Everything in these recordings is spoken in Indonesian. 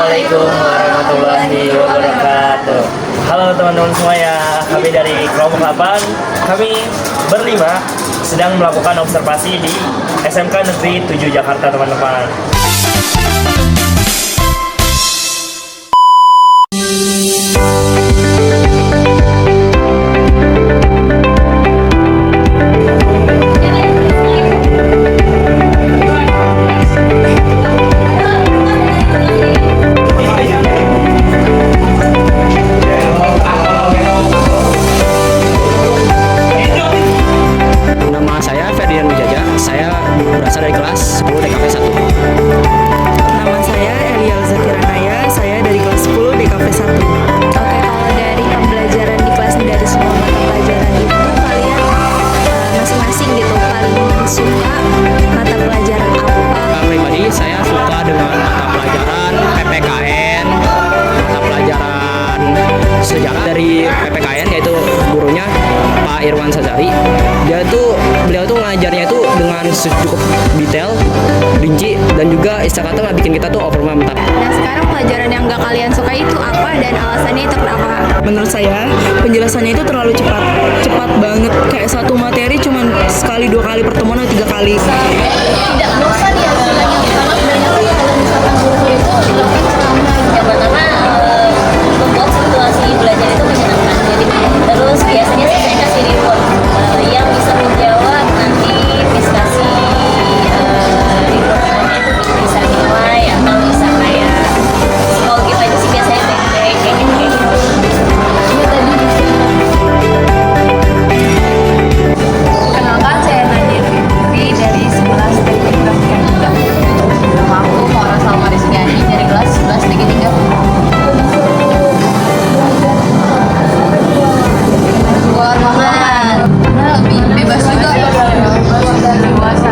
Assalamualaikum warahmatullahi wabarakatuh. Halo teman-teman semuanya, kami dari kelompok 8. Kami berlima sedang melakukan observasi di SMK Negeri 7 Jakarta, teman-teman. Saya berasal dari kelas 10 DKV 1. Nama saya Eliel Zakiranaya, saya dari kelas 10 DKV 1. Oke, kalau dari pembelajaran di kelas dari semua mata pelajaran itu kalian masing-masing gitu paling suka mata pelajaran apa? Pribadi saya suka dengan mata pelajaran PPKN, mata pelajaran sejarah dari PPKN, yaitu gurunya Pak Irwan Sazari. Beliau tuh ngajarnya itu dengan cukup detail, rinci, dan juga istilah kata nggak bikin kita tuh over mantap. Nah, sekarang pelajaran yang nggak kalian suka itu apa dan alasannya itu kenapa? Menurut saya, penjelasannya itu terlalu cepat banget. Kayak satu materi cuma sekali, 2 kali pertemuan atau 3 kali. Tidak bosan ya istilahnya, karena kebanyakan kalau misalkan guru itu dilakukan selama ya pertama membuat situasi belajar itu menyenangkan. Jadi terus biasanya saya kasih report yang bisa menjawab nanti diskusi reportnya itu bisa nilai atau bisa kayak psikologi aja sih biasanya kayak gitu. Iya tadi Kenalkan, saya Nadia Fitri dari 11 TG Grafika 3. Nama aku Maura Salma Rizkyani dari kelas 11 TG 3. Keluar banget, karena lebih bebas juga dan dewasa.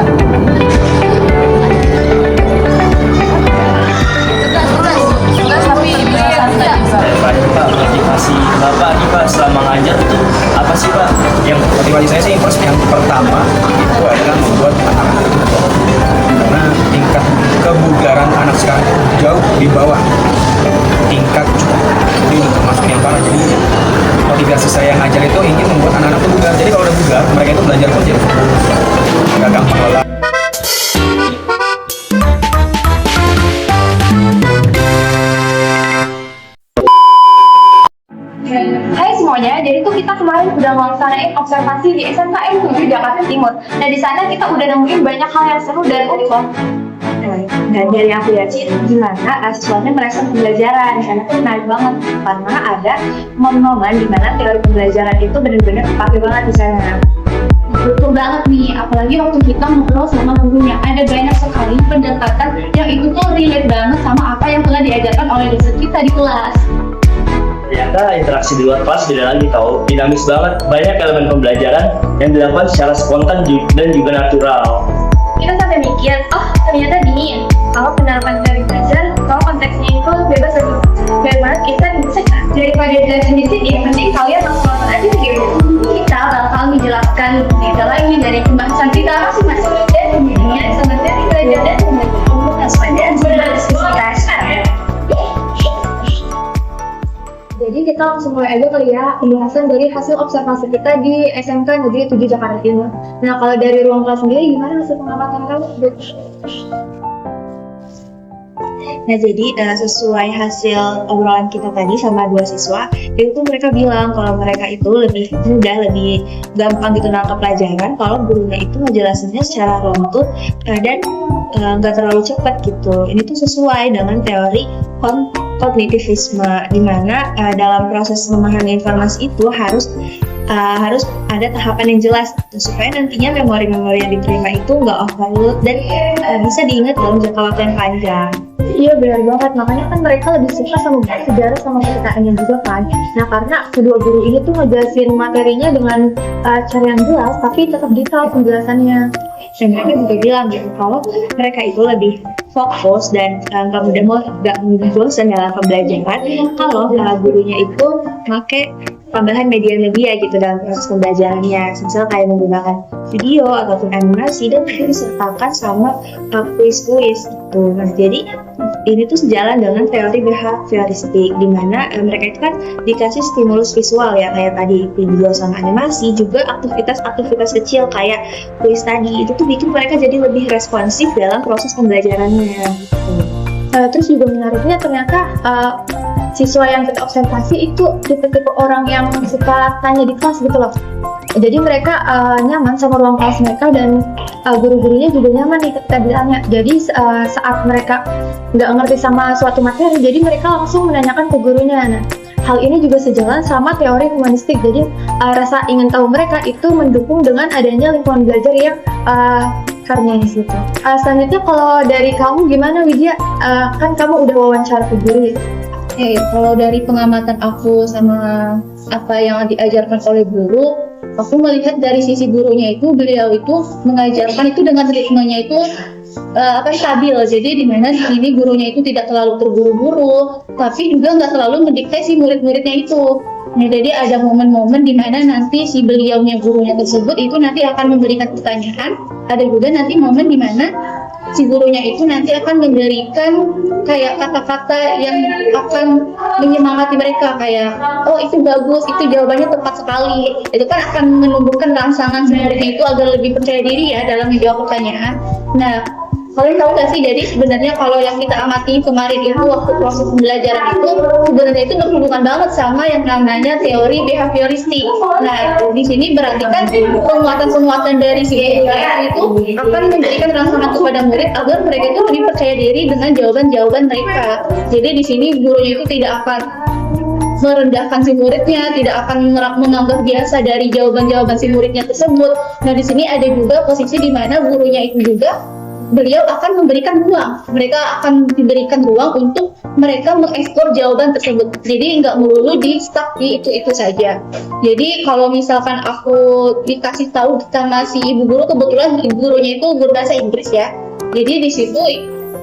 Tugas tapi lebih santai. Pak, motivasi Bapak nih Pak selama ngajar itu apa sih Pak? Yang motivasi saya sih yang pertama itu adalah membuat anak-anak itu berubah. Karena tingkat kebugaran anak sekarang itu jauh di bawah tingkat cukup. Jadi untuk masuk yang parah. Jadi motivasi saya ngajar itu ingin membuat anak-anak itu bugar. Jadi kalau udah bugar, mereka itu belajar pun jadi fokus, nggak gampang lelah. Hai semuanya, jadi tuh kita kemarin udah melaksanain observasi di SMKN 7 Jakarta Timur. Nah di sana kita udah nemuin banyak hal yang seru dan unik loh. Dan dari yang aku lihat sih gimana siswanya merespon pembelajaran, karena itu menarik banget karena ada momen-momen di mana teori pembelajaran itu benar-benar dipakai banget di sana. Betul banget nih, apalagi waktu kita ngobrol sama gurunya, ada banyak sekali pendekatan yang itu tuh relate banget sama apa yang telah diajarkan oleh dosen kita di kelas. Ternyata interaksi di luar kelas beda lagi tau, dinamis banget. Banyak elemen pembelajaran yang dilakukan secara spontan dan juga natural. Kita sampai mikir, oh ternyata gini ya, kalau penerapan teori belajar, kalau konteksnya itu bebas lagi. Biar banget kita bisa daripada jelasin di sini, mending kalian langsung nonton aja video. Kita bakal menjelaskan detail lainnya dari pembahasan kita masing-masing. Dan kemudian sama teori belajar dan pembelajaran pada berdiskusikan. Jadi kita langsung mulai aja kali ya pembahasan dari hasil observasi kita di SMK Negeri 7 Jakarta Timur. Nah kalau dari ruang kelas sendiri gimana hasil pengamatan kamu? Nah jadi sesuai hasil obrolan kita tadi sama 2 siswa, itu mereka bilang kalau mereka itu lebih mudah, lebih gampang gitu nangkep pelajaran kalau gurunya itu ngejelasinnya secara runtut dan nggak terlalu cepat gitu. Ini tuh sesuai dengan teori kognitivisme, di mana dalam proses memahami informasi itu harus ada tahapan yang jelas gitu, supaya nantinya memori-memori yang diterima itu nggak overload dan bisa diingat dalam jangka waktu yang panjang. Iya benar banget, makanya kan mereka lebih suka sama buku sejarah sama PPKN-nya juga kan. Nah karena kedua guru ini tuh ngejelasin materinya dengan cara yang jelas tapi tetap detail penjelasannya. Dan mereka juga bilang gitu kalau mereka itu lebih fokus dan nggak mudah bosan dalam pembelajaran kalau gurunya itu pakai tambahan media-media gitu dalam proses pembelajarannya, misal kayak menggunakan video ataupun animasi dan itu disertakan sama kuis-kuis gitu. Nah jadi ini tuh sejalan dengan teori behavioristik, di mana mereka itu kan dikasih stimulus visual ya, kayak tadi video sama animasi, juga aktivitas kecil kayak kuis tadi, itu tuh bikin mereka jadi lebih responsif dalam proses pembelajarannya gitu. Terus juga menariknya ternyata siswa yang kita observasi itu tipe-tipe orang yang suka tanya di kelas gitu loh. Jadi mereka nyaman sama ruang kelas mereka, dan guru-gurunya juga nyaman nih ketika ditanya. Jadi saat mereka nggak ngerti sama suatu materi, jadi mereka langsung menanyakan ke gurunya. Nah, hal ini juga sejalan sama teori humanistik. Jadi rasa ingin tahu mereka itu mendukung dengan adanya lingkungan belajar yang harmonis gitu. Selanjutnya kalau dari kamu gimana, Widya? Kan kamu udah wawancara ke guru ya? Kalau dari pengamatan aku sama apa yang diajarkan oleh guru, aku melihat dari sisi gurunya itu, beliau itu mengajarkan itu dengan ritmenya itu stabil. Jadi di mana di sini gurunya itu tidak terlalu terburu-buru, tapi juga nggak terlalu mendikte si murid-muridnya itu. Nah, jadi ada momen-momen di mana nanti si beliaunya, gurunya tersebut itu nanti akan memberikan pertanyaan. Ada juga nanti momen di mana si gurunya itu nanti akan memberikan kayak kata-kata yang akan menyemangati mereka, kayak oh itu bagus, itu jawabannya tepat sekali. Itu kan akan menumbuhkan rangsangan si muridnya itu agar lebih percaya diri ya dalam menjawab pertanyaan. Nah, kalian tahu nggak sih, jadi sebenarnya kalau yang kita amati kemarin itu waktu proses pembelajaran itu sebenarnya itu berhubungan banget sama yang namanya teori behavioristik. Nah, di sini berarti kan penguatan-penguatan dari si guru itu akan memberikan rangsangan kepada murid agar mereka itu lebih percaya diri dengan jawaban-jawaban mereka. Jadi di sini gurunya itu tidak akan merendahkan si muridnya, tidak akan menganggap biasa dari jawaban-jawaban si muridnya tersebut. Nah, di sini ada juga posisi di mana gurunya itu juga beliau akan memberikan ruang, mereka akan diberikan ruang untuk mereka mengeksplor jawaban tersebut. Jadi nggak melulu di stuck di itu saja. Jadi kalau misalkan aku dikasih tahu sama si ibu guru, kebetulan ibu gurunya itu guru bahasa Inggris ya. Jadi di situ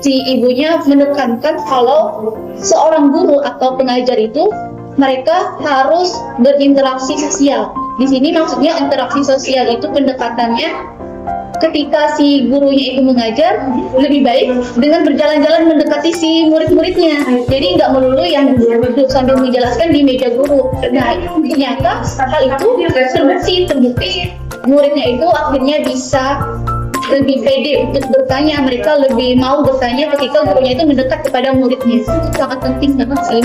si ibunya menekankan kalau seorang guru atau pengajar itu mereka harus berinteraksi sosial. Di sini maksudnya interaksi sosial itu pendekatannya ketika si gurunya itu mengajar, lebih baik dengan berjalan-jalan mendekati si murid-muridnya. Jadi nggak melulu yang duduk sambil menjelaskan di meja guru. Nah, ternyata hal itu terbukti muridnya itu akhirnya bisa lebih pede untuk bertanya, mereka lebih mau bertanya ketika gurunya itu mendekat kepada muridnya. Itu sangat penting banget sih.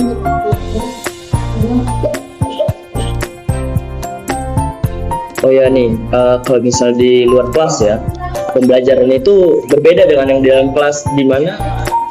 Oh ya nih, kalau misal di luar kelas ya, pembelajaran itu berbeda dengan yang di dalam kelas, di mana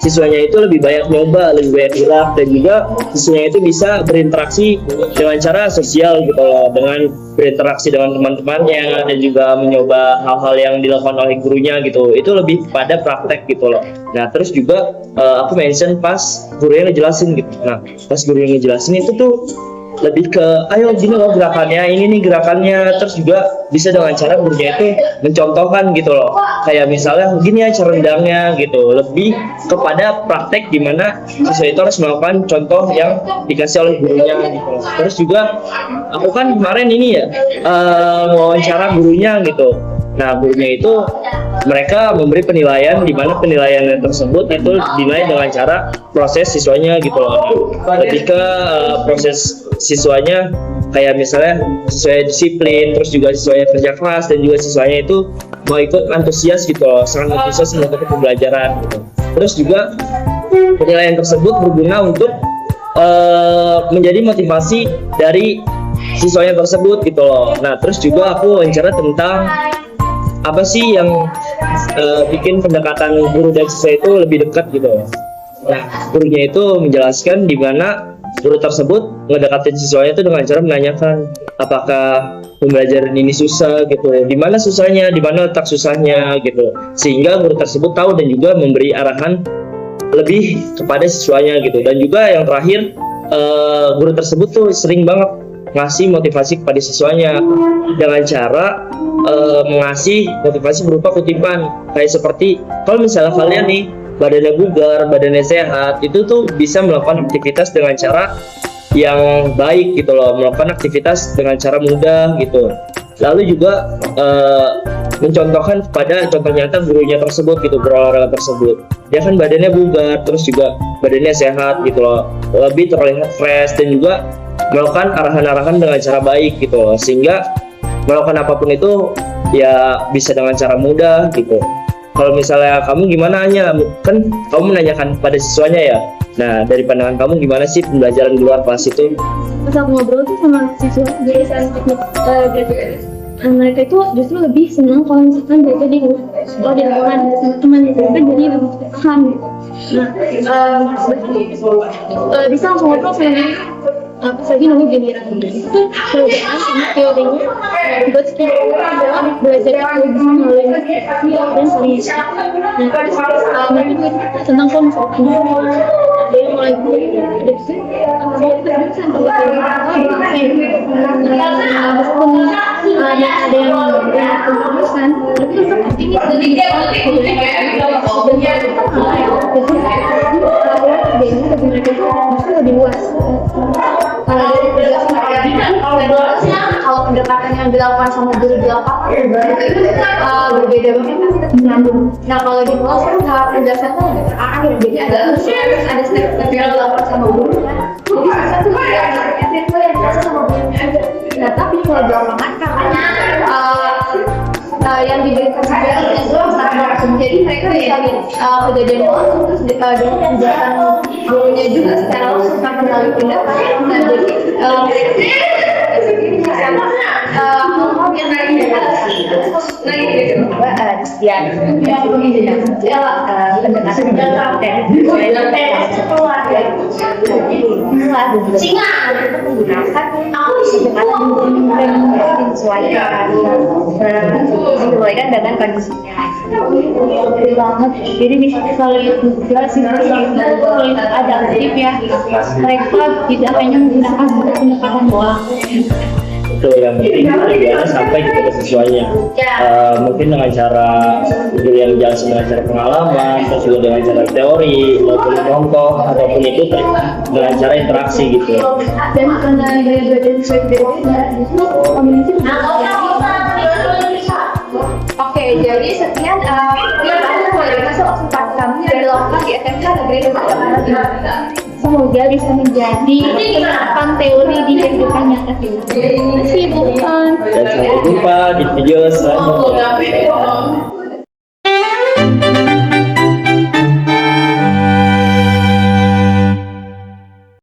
siswanya itu lebih banyak nyoba, lebih banyak gerak, dan juga siswanya itu bisa berinteraksi dengan cara sosial gitu loh, dengan berinteraksi dengan teman-temannya dan juga menyoba hal-hal yang dilakukan oleh gurunya gitu. Itu lebih pada praktek gitu loh. Nah, terus juga aku mention pas gurunya ngejelasin gitu. Nah, pas gurunya ngejelasin itu tuh lebih ke ayo gini loh gerakannya, ini nih gerakannya. Terus juga bisa dengan cara gurunya itu mencontohkan gitu loh, kayak misalnya gini ya cara rendangnya gitu. Lebih kepada praktek di mana siswa itu harus melakukan contoh yang dikasih oleh gurunya gitu loh. Terus juga aku kan kemarin ini ya wawancara gurunya gitu. Nah, gurunya itu mereka memberi penilaian, di mana penilaian tersebut itu dinilai dengan cara proses siswanya gitu loh. Ketika proses siswanya kayak misalnya siswanya disiplin, terus juga siswanya kerja keras, dan juga siswanya itu mau ikut antusias gitu loh, sangat antusias mengikuti pembelajaran gitu. Terus juga penilaian tersebut berguna untuk menjadi motivasi dari siswanya tersebut gitu loh. Nah, terus juga aku wawancara tentang apa sih yang bikin pendekatan guru dan siswa itu lebih dekat gitu. Nah, gurunya itu menjelaskan di mana guru tersebut ngedekatin siswanya itu dengan cara menanyakan apakah pembelajaran ini susah gitu, di mana susahnya, di mana letak susahnya gitu, sehingga guru tersebut tahu dan juga memberi arahan lebih kepada siswanya gitu. Dan juga yang terakhir, guru tersebut tuh sering banget ngasih motivasi kepada siswanya dengan cara mengasih motivasi berupa kutipan, kayak seperti kalau misalnya kalian nih badannya bugar, badannya sehat, itu tuh bisa melakukan aktivitas dengan cara yang baik gitu loh, melakukan aktivitas dengan cara mudah gitu. Lalu juga mencontohkan pada contoh nyata gurunya tersebut gitu, berolahraga tersebut. Dia kan badannya bugar, terus juga badannya sehat gitu loh, lebih terlihat fresh dan juga melakukan arahan-arahan dengan cara baik gitu loh, sehingga melakukan apapun itu ya bisa dengan cara mudah gitu. Kalau misalnya kamu gimana Anya? Kan kamu menanyakan pada siswanya ya. Nah, dari pandangan kamu gimana sih pembelajaran di luar kelas itu? Pas aku ngobrol tuh sama siswa jurusan teknik mereka itu justru lebih senang kalau misalkan mereka di lingkungan teman mereka jadi lebih paham gitu. Nah, bisa langsung ngobrol sama dia. Apa lagi namanya giliran itu perbedaan sama teorinya buat kita belajar itu bisa melalui dan saling. Nah, mereka juga tentang konsep ada yang mulai ada sih ada yang keputusan tapi ini sedikit lebih luas. Kalau pendekatan yang dilakukan sama guru di lapangan berbeda banget kan kita nyambung. Nah kalau di kelas kan tahap penjelasan tuh terakhir, jadi ada step-step yang dilakukan sama guru kan. Jadi sisa tuh yang biasa sama gurunya aja. Nah tapi kalau di lapangan karena yang diberikan sebenarnya itu langsung, jadi mereka bisa kejadian langsung terus dengan penjelasan gurunya juga secara langsung kan melalui pendapat. Nah jadi disesuaikan dengan kondisinya. banget, jadi bisa selalu juga siswa-siswa itu adaptif ya, mereka tidak hanya menggunakan pendekatan doang. Itu yang penting tujuannya sampai kepada siswanya. Mungkin dengan cara guru yang jelasin dengan cara pengalaman, terus juga dengan cara teori maupun contoh ataupun itu dengan cara interaksi gitu. Dan karena belajar sesuai berbeda, justru kombinasi Oke, jadi sekian kita mulai masuk kesempatan kami yang dilakukan di SMK Negeri 2. semoga bisa menjadi penerapan teori di kehidupan nyata. Terima kasih, Bu. Dan sampai jumpa di video selanjutnya.